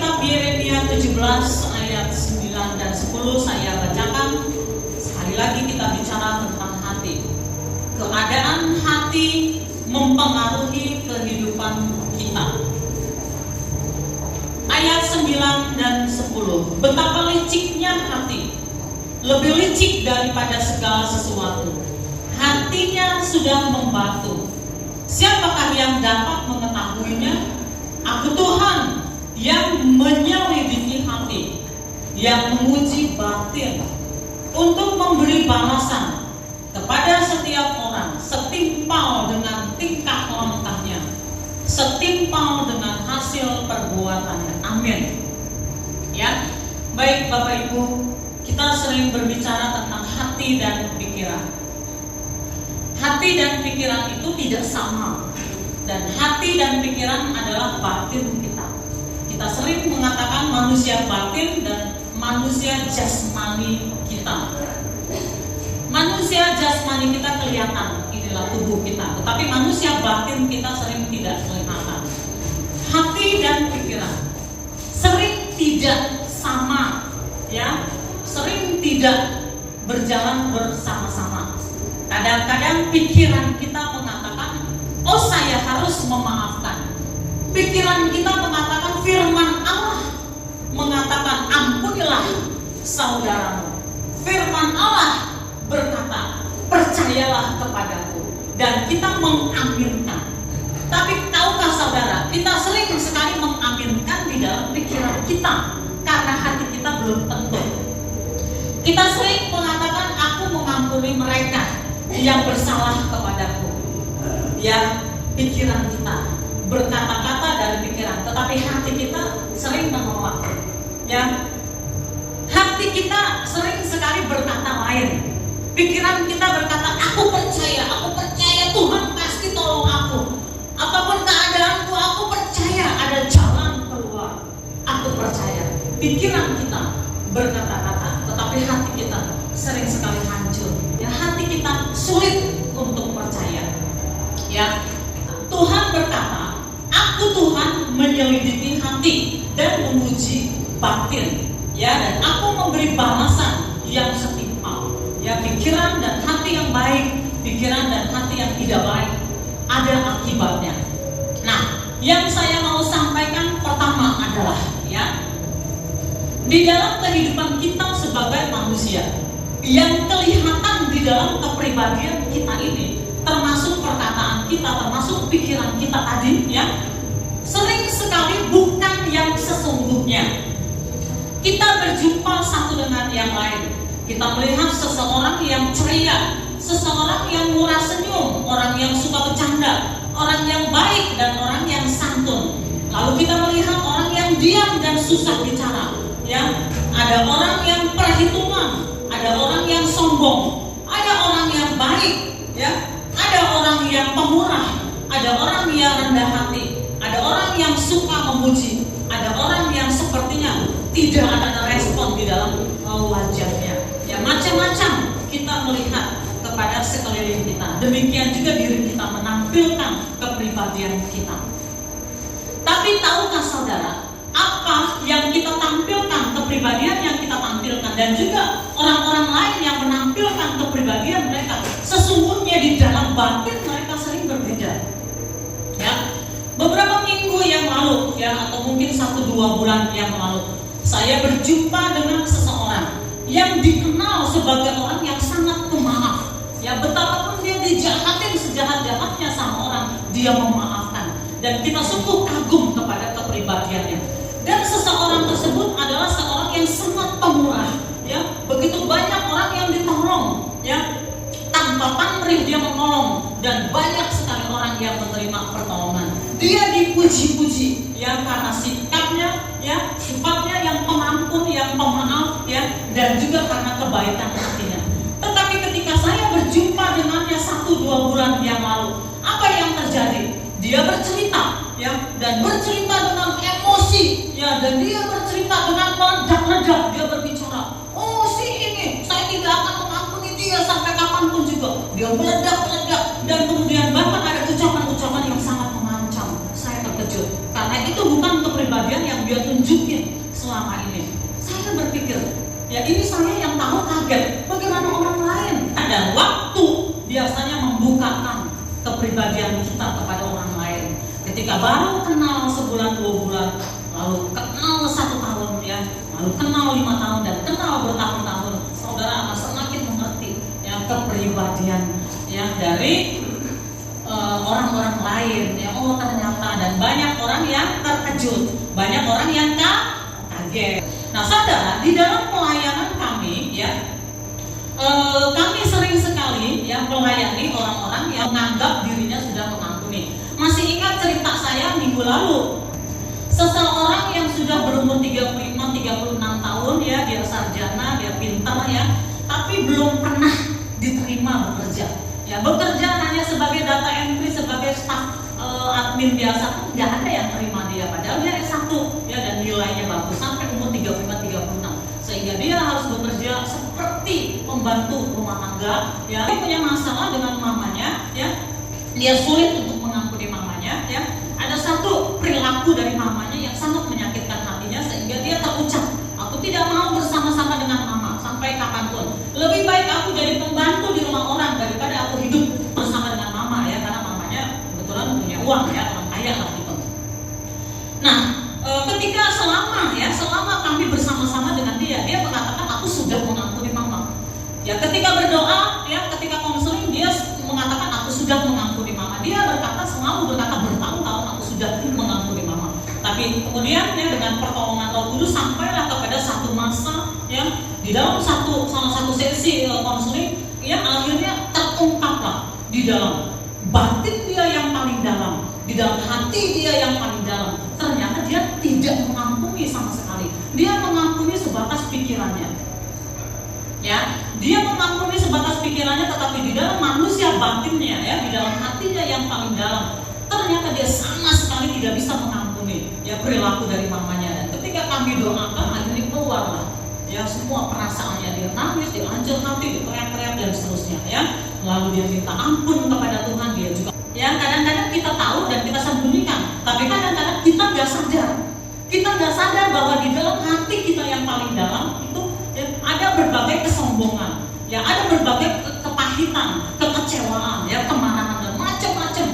kitab Yeremia 17 ayat 9 dan 10 saya bacakan. Sekali lagi kita bicara tentang hati. Keadaan hati mempengaruhi kehidupan kita. Ayat 9 dan 10. Betapa liciknya hati, lebih licik daripada segala sesuatu. Hatinya sudah membatu. Siapakah yang dapat mengetahuinya? Aku Tuhan yang menyelidiki hati, yang menguji batin, untuk memberi balasan kepada setiap orang setimpal dengan tingkah lakunya, setimpal dengan hasil perbuatannya. Amin. Ya, baik Bapak Ibu, kita sering berbicara tentang hati dan pikiran. Hati dan pikiran itu tidak sama, dan hati dan pikiran adalah batin kita. Kita sering mengatakan manusia batin dan manusia jasmani kita. Manusia jasmani kita kelihatan, inilah tubuh kita, tetapi manusia batin kita sering tidak kelihatan. Hati dan pikiran sering tidak sama, ya, sering tidak berjalan bersama-sama. Kadang-kadang pikiran kita mengatakan, oh saya harus memaafkan. Pikiran kita mengatakan, firman Allah mengatakan, ampunilah saudaramu. Firman Allah berkata, percayalah kepadaku. Dan kita mengaminkan. Tapi tahukah saudara, kita sering sekali mengaminkan di dalam pikiran kita, karena hati kita belum tentu. Kita sering mengatakan, aku mengampuni mereka yang bersalah kepadaku. Ya, pikiran kita berkata-kata dari pikiran, tetapi hati kita sering menolak. Ya, hati kita sering sekali berkata lain. Pikiran kita berkata, aku percaya Tuhan pasti tolong aku. Apapun keadaanku, aku percaya ada jalan keluar. Aku percaya. Pikiran kita berkata-kata, tetapi hati kita sering sekali hancur. Ya, hati kita sulit untuk percaya. Ya, Tuhan berkata, aku Tuhan menyelidiki hati dan menguji batin. Ya, dan aku memberi balasan yang setimpal. Ya, pikiran dan hati yang baik, pikiran dan hati yang tidak baik, ada akibatnya. Nah, yang saya mau sampaikan pertama adalah, ya, di dalam kehidupan kita sebagai manusia, yang kelihatan di dalam kepribadian kita ini, termasuk perkataan kita, termasuk pikiran kita tadi, ya, sering sekali bukan yang sesungguhnya. Kita berjumpa satu dengan yang lain. Kita melihat seseorang yang ceria, seseorang yang murah senyum, orang yang suka bercanda, orang yang baik dan orang yang santun. Lalu kita melihat orang yang diam dan susah bicara. Ya, ada orang yang perhitungan, ada orang yang sombong, ada orang yang baik, ya, ada orang yang pemurah, ada orang yang rendah hati, ada orang yang suka memuji, ada orang yang sepertinya tidak ada respon di dalam wajahnya. Ya, macam-macam kita melihat kepada sekeliling kita. Demikian juga diri kita menampilkan kepribadian kita. Tapi tahukah saudara, apa yang kita tampilkan, kepribadian yang kita tampilkan, dan juga orang-orang lain yang menampilkan kepribadian mereka, sesungguhnya di dalam batin mereka sering berbeda. Ya, beberapa minggu yang lalu, ya, atau mungkin 1-2 bulan yang lalu, saya berjumpa dengan seseorang yang dikenal sebagai orang yang sangat pemaaf. Ya, betapapun dia dijahatin sejahat-jahatnya sama orang, dia memaafkan. Dan kita sungguh kagum kepada kepribadiannya. Dan seseorang tersebut adalah seorang yang sangat pemurah. Ya, begitu banyak orang yang ditolong. Ya, tanpa pamrih dia menolong, dan banyak sekali orang yang menerima pertolongan. Dia dipuji-puji, ya, karena sikapnya, ya, sifatnya yang pengampun, yang pemaaf, ya, dan juga karena kebaikan hatinya. Tetapi ketika saya berjumpa dengannya 1-2 bulan yang lalu, apa yang terjadi? Dia bercerita, ya, dan bercerita dengan emosi, ya, dan dia bercerita dengan meledak-ledak. Dia berbicara, oh si ini, saya tidak akan mengampuni dia sampai kapanpun juga. Dia meledak-ledak, dan kemudian bahkan ada ucapan-ucapan yang sangat mengancam. Saya terkejut, karena itu bukan kepribadian yang dia tunjukin selama ini. Saya berpikir, ya ini saya yang tahu kaget, bagaimana orang lain? Ada waktu biasanya membukakan kepribadian kita kepada orang lain. Ketika baru kenal sebulan 2 bulan, lalu kenal 1 tahun ya, lalu kenal 5 tahun dan kenal bertahun-tahun, saudara akan semakin mengerti ya kepribadian ya dari orang-orang lain ya. Oh ternyata, dan banyak orang yang terkejut, banyak orang yang kaget. Nah saudara, di dalam pelayanan kami ya, kami sering sekali ya melayani orang-orang yang menganggap dirinya sudah mengampuni. Masih ingat cerita saya minggu lalu, seseorang yang sudah berumur 35-36 tahun ya, dia sarjana, dia pintar ya, tapi belum pernah diterima bekerja. Ya, bekerja hanya sebagai data entry, sebagai staff admin biasa, tidak ada yang terima dia. Padahal dia S1 ya, dan nilainya bagus sampai umur 35-36, sehingga dia harus bekerja seperti pembantu rumah tangga. Ya, dia punya masalah dengan mamanya, ya, dia sulit untuk mengampuni mamanya. Ya, ada satu perilaku dari mamanya yang sangat menyakitkan hatinya, sehingga dia terucap, aku tidak mau bersama-sama dengan mama sampai kapanpun. Lebih baik aku jadi pembantu di rumah orang daripada aku hidup bersama dengan mama ya, karena mamanya kebetulan punya uang ya, orang kaya lah gitu. Nah, ketika selama kami bersama-sama dengan dia mengatakan aku sudah mengampuni mama. Ya, ketika berdoa ya, ketika konseling dia mengatakan aku sudah mengampuni mama. Dia selalu berkata bertahun-tahun aku sudah mengampuni mama. Tapi kemudian ya, dengan pertolongan Roh Kudus sampailah kepada satu masa ya, di dalam salah satu sesi konseling ya, akhirnya terungkaplah di dalam batin dia yang paling dalam, di dalam hati dia yang paling dalam, ternyata dia tidak mengampuni sama sekali. Dia mengampuni sebatas pikirannya ya, dia mengampuni sebatas pikirannya, tetapi di dalam manusia batinnya ya, di dalam hatinya yang paling dalam, ternyata dia sama sekali tidak bisa mengampuni ya perilaku dari mamanya. Dan ketika kami doakan, akhirnya keluarlah ya semua perasaannya, dia nangis, dia hancur hati, dia teriak-teriak dan seterusnya ya. Lalu dia minta ampun kepada Tuhan. Dia juga ya, kadang-kadang kita tahu dan kita sembunyikan, tapi kadang-kadang kita nggak sadar bahwa di dalam hati kita yang paling dalam itu ya, ada berbagai kesombongan ya, ada berbagai kepahitan, kekecewaan ya, kemarahan dan macam-macam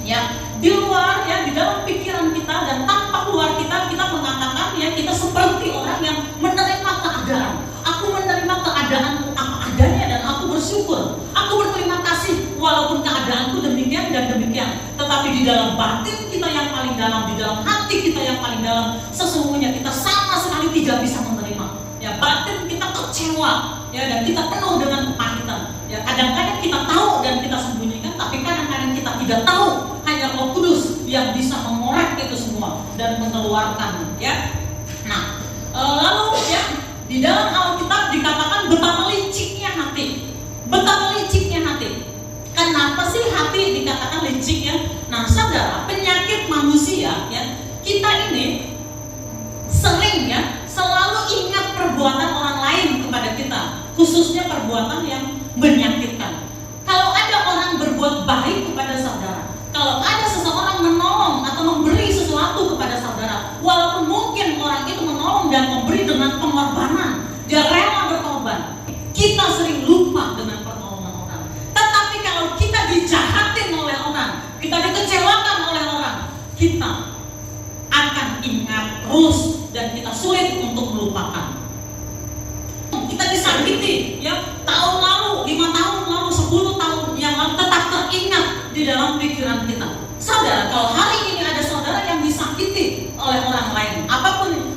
ya. Di luar ya, di dalam pikiran kita dan tampak luar kita mengatakan ya, kita seperti orang yang menerima keadaan. Aku menerima keadaanku apa adanya dan aku bersyukur. Aku berterima kasih walaupun keadaanku demikian dan demikian. Tetapi di dalam batin kita yang paling dalam, di dalam hati kita yang paling dalam, sesungguhnya kita sama sekali tidak bisa menerima. Ya, batin kita kecewa ya, dan kita penuh dengan kepahitan. Ya, kadang-kadang kita tahu dan kita sembunyikan, tapi kadang-kadang kita tidak tahu. Hanya Roh Kudus yang bisa mengorek itu semua dan mengeluarkan ya. Nah, lalu ya, di dalam Alkitab dikatakan betapa liciknya hati. Betapa liciknya hati. Kenapa sih hati dikatakan licik ya? Nah, saudara, penyakit manusia ya, kita ini sering ya selalu ingat perbuatan orang lain kepada kita, khususnya perbuatan yang menyakitkan. Kalau ada orang berbuat baik kepada saudara, kalau ada seseorang menolong atau memberi sesuatu kepada saudara, walaupun mungkin orang itu menolong dan memberi dengan pengorbanan, dia rela berkorban, kita sering lupa dengan pertolongan orang. Tetapi kalau kita dijahatin oleh orang, kita dikecewakan oleh orang, kita akan ingat terus dan kita sulit untuk melupakan. Kita disakiti ya, tahun lalu, 5 tahun lalu, 10 tahun yang lalu, tetap teringat di dalam pikiran kita. Saudara, kalau hari ini ada saudara yang disakiti oleh orang lain, apapun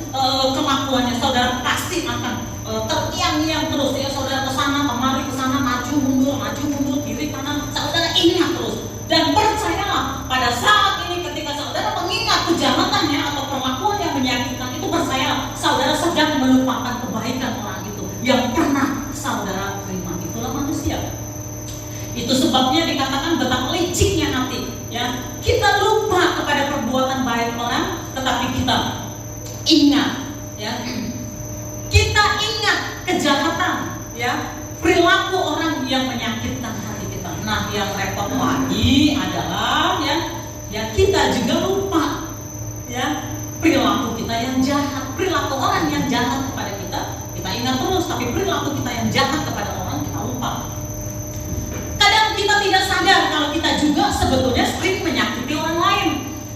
kelakuannya, saudara pasti akan terngiang-ngiang terus ya. Saudara kesana kemari, kesana maju mundur, kiri kanan, saudara ingat terus. Dan percayalah, pada saat ini ketika saudara mengingat kejahatannya atau perlakuan yang menyakitkan itu, percayalah, saudara sedang melupakan kebaikan orang itu yang pernah saudara terima. Itulah manusia. Itu sebabnya dikatakan betapa liciknya hati ya. Kita lupa kepada perbuatan baik orang, tetapi kita ingat ya, kita ingat kejahatan ya, perilaku orang yang menyakitkan hati kita. Nah, yang repot lagi adalah ya kita juga lupa ya perilaku kita yang jahat. perilaku orang yang jahat kepada kita, kita ingat terus, tapi perilaku kita yang jahat kepada orang kita lupa. Kadang kita tidak sadar kalau kita juga sebetulnya sering menyakiti orang lain.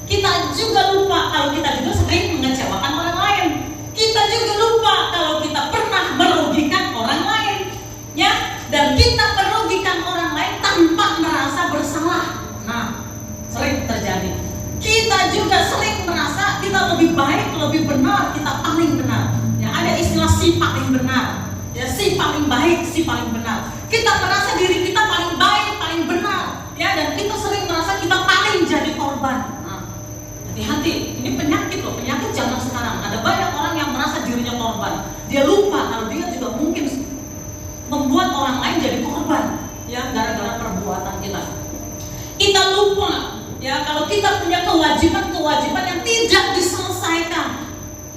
Kita juga lupa kalau kita juga sering mengecewakan orang lain. Kita juga lupa kalau kita pernah merugikan orang lain, ya. Dan kita merugikan orang lain tanpa merasa bersalah. Nah, sering terjadi. Kita juga sering merasa kita lebih baik, lebih benar, kita paling benar. Ya, ada istilah si paling benar. Ya, si paling baik, si paling benar. Kita merasa diri kita paling baik, paling benar. Ya, dan kita sering merasa kita paling jadi korban. Nah, hati-hati, ini penyakit loh, penyakit zaman sekarang. Ada banyak orang yang merasa dirinya korban. Dia lupa kalau dia juga mungkin membuat orang lain jadi korban, ya, gara-gara perbuatan kita. Kita lupa, ya, kalau kita punya kewajiban-kewajiban yang tidak diselesaikan.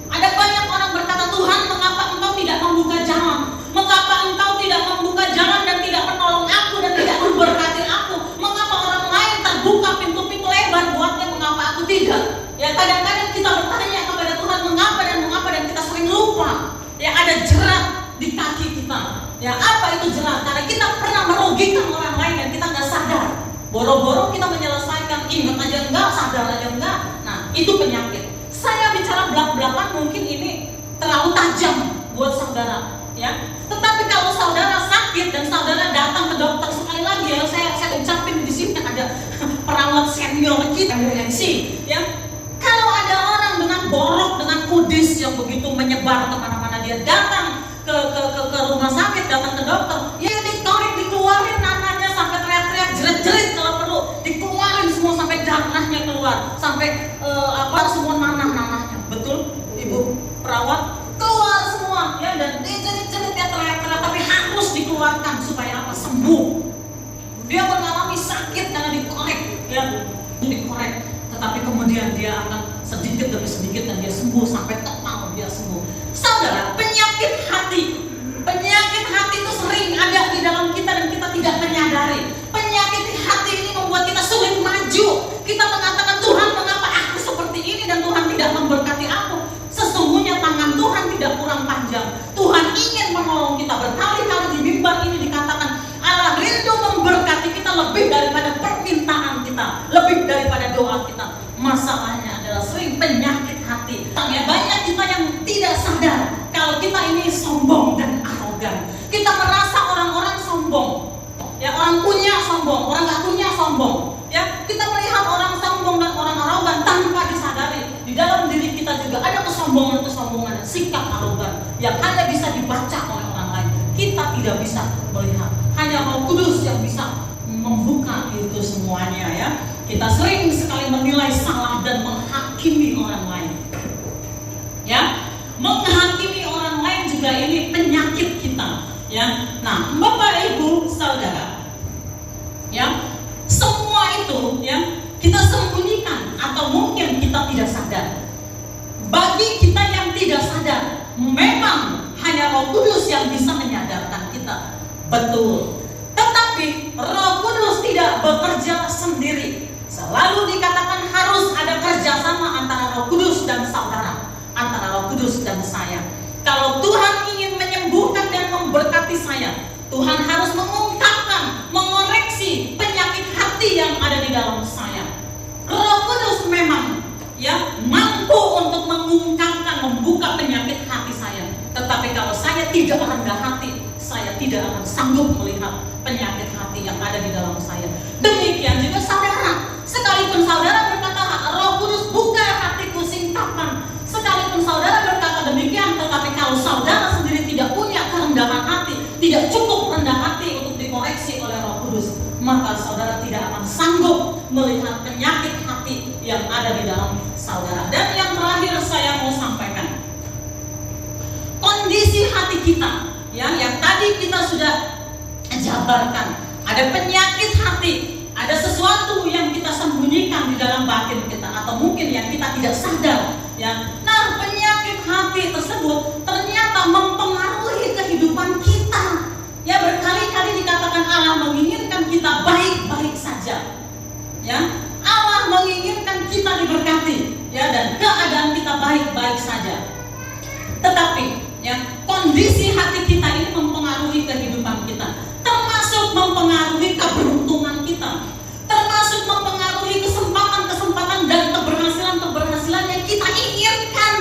Ada banyak orang berkata, Tuhan, mengapa engkau tidak membuka jalan? Mengapa engkau tidak membuka jalan dan tidak menolong aku dan tidak memberkati aku? Mengapa orang lain terbuka pintu-pintu lebar buatnya, mengapa aku tidak? Ya, kadang-kadang kita bertanya kepada Tuhan mengapa dan kita sering lupa. Ya, ada jerat di kaki kita. Ya, apa itu jerat? Karena kita pernah merugikan orang lain dan kita nggak sadar. Boro-boro kita menyelesaikan, ingat aja enggak, sadar aja enggak. Nah, itu penyakit. Saya bicara belak-belakan mungkin ini terlalu tajam buat saudara, ya. Tetapi kalau saudara sakit dan saudara datang ke dokter, sekali lagi ya, saya ucapin di sini ada perawat senior kita, MUNC, ya. Kalau ada orang dengan borok, dengan kudis yang begitu menyebar kemana-mana, dia datang ke rumah sakit, datang ke dokter, ya dikorek, dikeluarin nananya sampai teriak-teriak, jerit-jerit kalau perlu, dikeluarin semua sampai darahnya keluar, sampai semua nanah-nanahnya, betul, ibu perawat, keluar semua, ya, dan jerit-jerit ya, teriak-teriak, tapi harus dikeluarkan supaya apa? Sembuh. Dia mengalami sakit karena dikorek, ya, dikorek, tetapi kemudian dia akan sedikit demi sedikit dan dia sembuh sampai total dia sembuh. Saudara, penyakit hati itu sering ada di dalam kita dan kita tidak menyadari. Penyakit hati ini membuat kita sulit maju. Kita mengatakan, Tuhan, mengapa aku seperti ini dan Tuhan tidak memberkati aku? Sesungguhnya tangan Tuhan tidak kurang panjang. Tuhan ingin menolong kita. Berkali-kali di mimbar ini dikatakan, Allah rindu memberkati kita lebih daripada permintaan kita, lebih daripada doa kita. Masalahnya adalah sering penyakit hati. Banyak kita yang tidak sadar kalau kita ini sombong dan arogan. Kita merasa orang-orang sombong, ya, orang punya sombong, orang gak punya sombong, ya. Kita melihat orang sombong dan orang arogan tanpa disadari di dalam diri kita juga ada kesombongan, sikap arogan yang hanya bisa dibaca oleh orang lain. Kita tidak bisa melihat, hanya Roh Kudus yang bisa membuka itu semuanya, ya. Kita sering sekali menilai salah dan menghakimi orang lain, ya. Menghakimi orang lain juga ini penyakit kita, ya. Nah, Bapak Ibu Saudara, ya, semua itu, ya, kita sembunyikan atau mungkin kita tidak sadar. Bagi kita yang tidak sadar, memang hanya Roh Kudus yang bisa menyadarkan kita, betul. Tetapi Roh Kudus tidak bekerja sendiri. Selalu dikatakan harus ada kerjasama antara Roh Kudus dan saudara, antara Roh Kudus dan saya. Kalau Tuhan ingin menyembuhkan dan memberkati saya, Tuhan harus mengungkapkan, mengoreksi penyakit hati yang ada di dalam saya. Roh Kudus memang, ya, mampu untuk mengungkapkan, membuka penyakit hati saya. Tetapi kalau saya tidak rendah hati, saya tidak akan sanggup melihat penyakit hati yang ada di dalam saya. Demikian juga saudara. Sekalipun saudara berkata, Roh Kudus buka hatiku singkapkan. Sekalipun saudara berkata demikian, tetapi kalau saudara sendiri tidak punya kerendahan hati, tidak cukup rendah hati untuk dikoreksi oleh Roh Kudus, maka saudara tidak akan sanggup melihat penyakit hati yang ada di dalam saudara. Dan yang terakhir saya mau sampaikan, kondisi hati kita, ya, yang tadi kita sudah jabarkan. Ada penyakit hati, ada sesuatu yang kita sembunyikan di dalam batin kita, atau mungkin yang kita tidak sadar, ya. Nah, penyakit hati tersebut ternyata mempengaruhi kehidupan kita. Ya, berkali-kali dikatakan Allah menginginkan kita baik-baik saja, ya. Allah menginginkan kita diberkati, ya, dan keadaan kita baik-baik saja. Tetapi kondisi hati kita ini mempengaruhi kehidupan kita, termasuk mempengaruhi keberuntungan kita, termasuk mempengaruhi kesempatan-kesempatan dan keberhasilan-keberhasilan yang kita inginkan,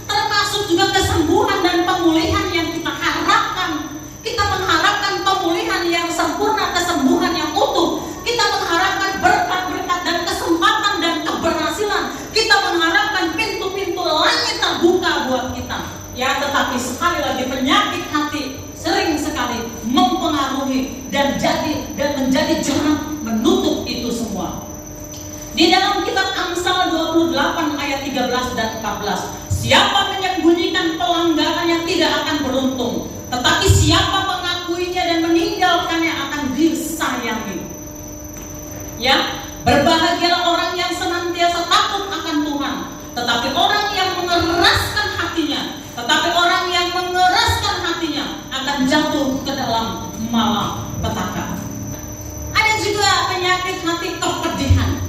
termasuk juga kesembuhan dan pemulihan yang kita harapkan. Kita mengharapkan pemulihan yang sempurna, kesembuhan yang utuh. Kita mengharapkan berkat-berkat dan kesempatan dan keberhasilan. Kita mengharapkan pintu-pintu langit terbuka buat kita. Tetapi sekali lagi penyakit hati sering sekali mempengaruhi dan menjadi jalan menutup itu semua. Di dalam kitab Amsal 28 ayat 13 dan 14, siapa menyembunyikan pelanggarannya tidak akan beruntung, tetapi siapa mengakuinya dan meninggalkannya akan disayangi. Berbahagialah orang yang senantiasa takut akan Tuhan, tetapi orang yang mengeraskan hatinya akan jatuh ke dalam malapetaka. Ada juga penyakit hati kepedihan.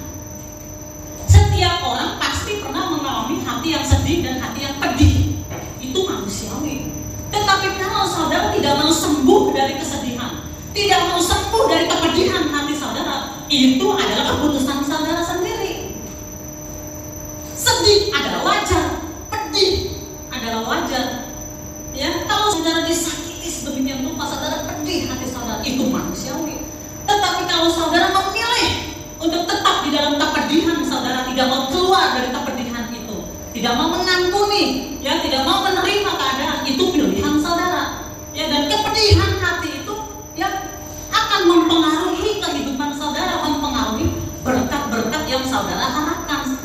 Setiap orang pasti pernah mengalami hati yang sedih dan hati yang pedih. Itu manusiawi. Tetapi kalau saudara tidak mau sembuh dari kesedihan, tidak mau sembuh dari kepedihan hati saudara, itu adalah keputusan saudara sendiri. Sedih adalah wajar, pedih adalah wajar. Kalau saudara disakiti sedemikian rupa, saudara pedih hati saudara, itu manusiawi. Tetapi kalau saudara memilih untuk tetap di dalam kepedihan saudara, tidak mau keluar dari kepedihan itu, tidak mau mengampuni, tidak mau menerima keadaan, itu pilihan saudara. Dan kepedihan hati itu akan mempengaruhi kehidupan saudara, mempengaruhi berkat-berkat yang saudara harapkan.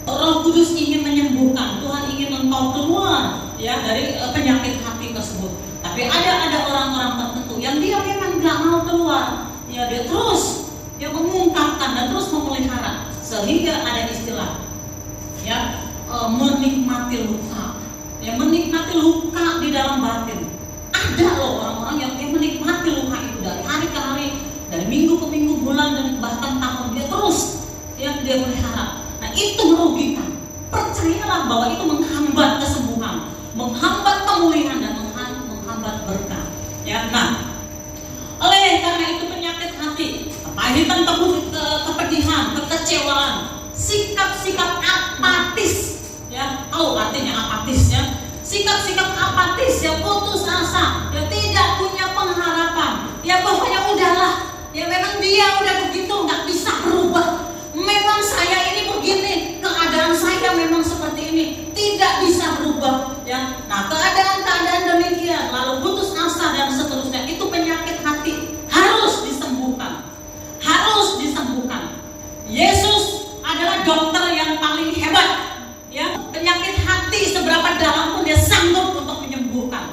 Roh Kudus ingin menyembuhkan, Tuhan ingin engkau keluar dari penyakit hati tersebut. Tapi ada orang-orang tertentu yang dia memang nggak mau keluar, dia terus mengungkapkan dan terus memelihara, sehingga ada istilah menikmati luka, menikmati luka di dalam batin. Ada loh orang-orang yang menikmati luka itu dari hari ke hari, dari minggu ke minggu, bulan dan bahkan tahun, dia terus dia melihara. Nah, itu merugikan. Percayalah bahwa itu menghambat kesembuhan, menghambat pemulihan dan menghambat berkat. Oleh karena itu penyakit hati, kepahitan, kepedihan, kekecewaan, sikap-sikap apatis, tahu artinya apatis sikap-sikap apatis, putus asa, tidak punya pengharapan, pokoknya udahlah, memang dia udah begitu, nggak bisa berubah. Memang saya ini begini, keadaan saya memang seperti ini, tidak bisa berubah. Nah, keadaan-keadaan demikian, lalu putus asa dan seterusnya, itu penyakit hati, harus disembuhkan, harus disembuhkan. Yesus adalah dokter yang paling hebat. Penyakit hati seberapa dalam pun dia sanggup untuk menyembuhkan.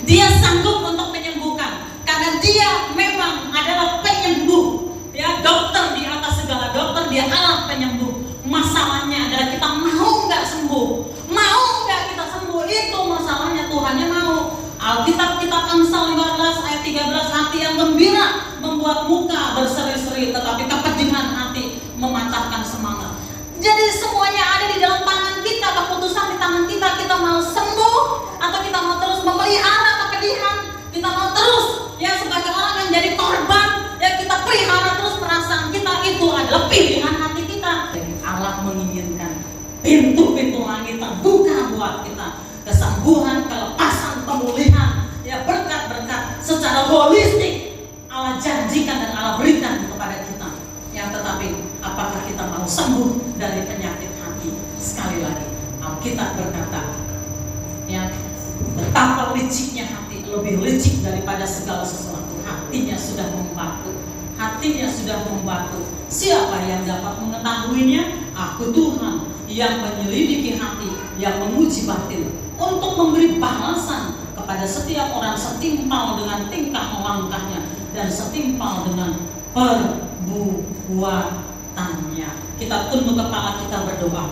Dia sanggup untuk menyembuhkan, karena dia memang adalah penyembuh. Dokter di atas segala dokter, dia Allah penyembuh. Masalahnya adalah kita mau nggak sembuh, mau nggak kita sembuh, itu masalahnya. Tuhannya mau. Alkitab Amsal 15 ayat 13, hati yang gembira membuat muka berseri-seri, tetapi kepedihan hati mematahkan semangat. Jadi semuanya ada di dalam tangan kita, keputusan di tangan kita. Kita mau sembuh atau kita mau terus memelihara kepedihan, kita mau terus sebagai orang yang jadi korban, kita pelihara terus perasaan kita. Itu adalah pilihan hati kita. Allah menginginkan pintu-pintu langit terbuka buat kita, kesembuhan, kelepasan, pemulihan, berkat-berkat secara holistik Allah janjikan dan Allah berikan kepada kita. Tetapi apakah kita mau sembuh dari penyakit hati? Sekali lagi Alkitab berkata, betapa liciknya hati, lebih licik daripada segala sesuatu. Hatinya sudah membatu, hatinya sudah membatu. Siapa yang dapat mengetahuinya? Aku Tuhan yang menyelidiki hati, yang menguji batin, untuk memberi balasan kepada setiap orang setimpal dengan tingkah langkahnya dan setimpal dengan perbuatannya. Kita tunduk kepala, kita berdoa.